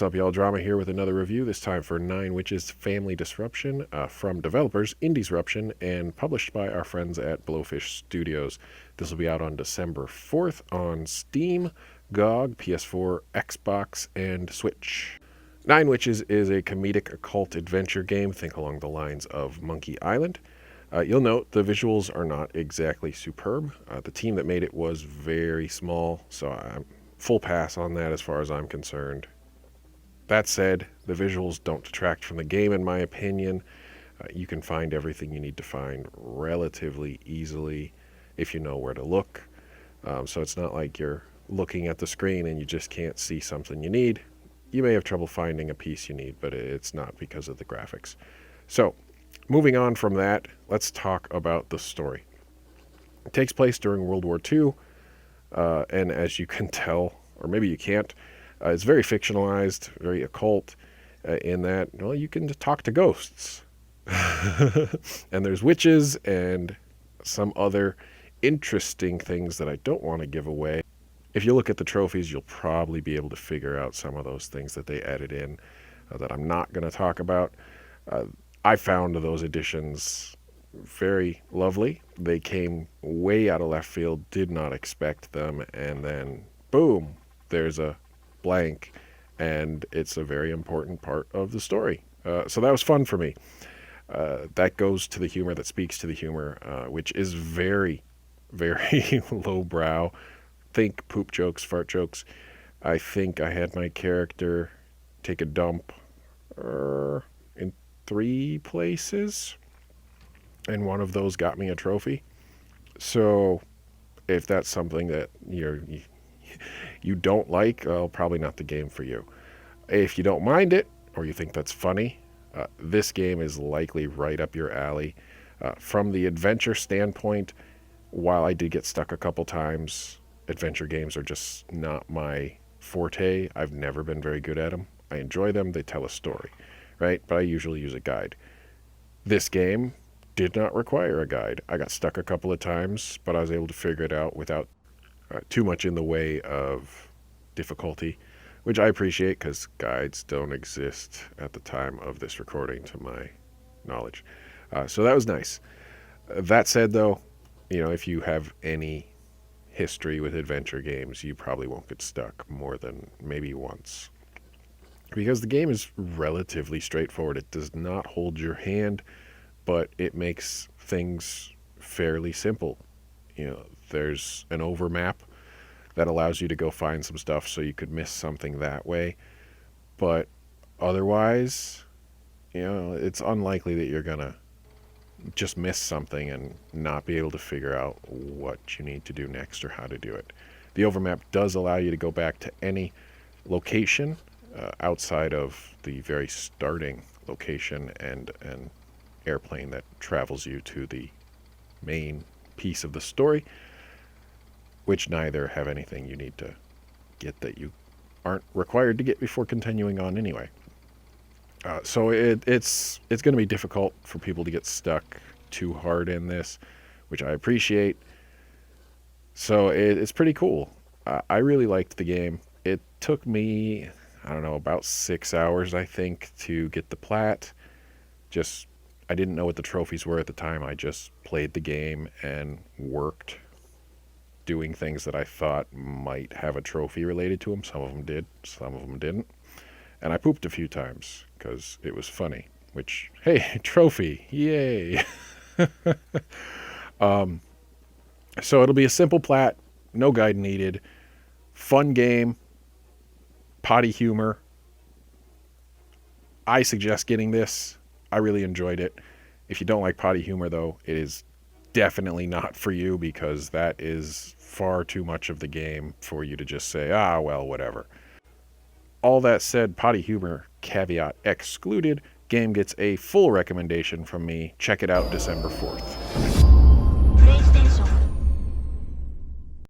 What's up, y'all? Drama here with another review, this time for 9 Witches Family Disruption from developers Indiesruption and published by our friends at Blowfish Studios. This will be out on December 4th on Steam, GOG, PS4, Xbox, and Switch. 9 Witches is a comedic occult adventure game, think along the lines of Monkey Island. You'll note the visuals are not exactly superb. The team that made it was very small, so I'm full pass on that as far as I'm concerned. That said, the visuals don't detract from the game in my opinion. You can find everything you need to find relatively easily if you know where to look. So it's not like you're looking at the screen and you just can't see something you need. You may have trouble finding a piece you need, but it's not because of the graphics. So, moving on from that, let's talk about the story. It takes place during World War II, and as you can tell, or maybe you can't, it's very fictionalized, very occult, in that, well, you can talk to ghosts. And there's witches and some other interesting things that I don't want to give away. If you look at the trophies, you'll probably be able to figure out some of those things that they added in that I'm not going to talk about. I found those additions very lovely. They came way out of left field, did not expect them, and then boom, there's a blank, and it's a very important part of the story. So that was fun for me. That goes to the humor, that speaks to the humor, which is very, very lowbrow. Think poop jokes, fart jokes. I think I had my character take a dump in 3 places, and one of those got me a trophy. So if that's something that you don't like, well, probably not the game for you. If you don't mind it, or you think that's funny, this game is likely right up your alley. From the adventure standpoint, while I did get stuck a couple times, adventure games are just not my forte. I've never been very good at them. I enjoy them, they tell a story, right? But I usually use a guide. This game did not require a guide. I got stuck a couple of times, but I was able to figure it out without too much in the way of difficulty, which I appreciate because guides don't exist at the time of this recording to my knowledge. So that was nice. That said, though, if you have any history with adventure games, you probably won't get stuck more than maybe once. Because the game is relatively straightforward. It does not hold your hand, but it makes things fairly simple. There's an overmap that allows you to go find some stuff so you could miss something that way. But otherwise, it's unlikely that you're gonna just miss something and not be able to figure out what you need to do next or how to do it. The overmap does allow you to go back to any location outside of the very starting location and an airplane that travels you to the main piece of the story, which neither have anything you need to get that you aren't required to get before continuing on anyway. So it's going to be difficult for people to get stuck too hard in this, which I appreciate. So it's pretty cool. I really liked the game. It took me, about 6 hours, I think, to get the plat. I didn't know what the trophies were at the time. I just played the game and worked doing things that I thought might have a trophy related to them. Some of them did, some of them didn't. And I pooped a few times because it was funny, which, hey, trophy, yay. So it'll be a simple plat, no guide needed, fun game, potty humor. I suggest getting this. I really enjoyed it. If you don't like potty humor, though, it is definitely not for you because that is far too much of the game for you to just say, well, whatever. All that said, potty humor caveat excluded, game gets a full recommendation from me. Check it out December 4th.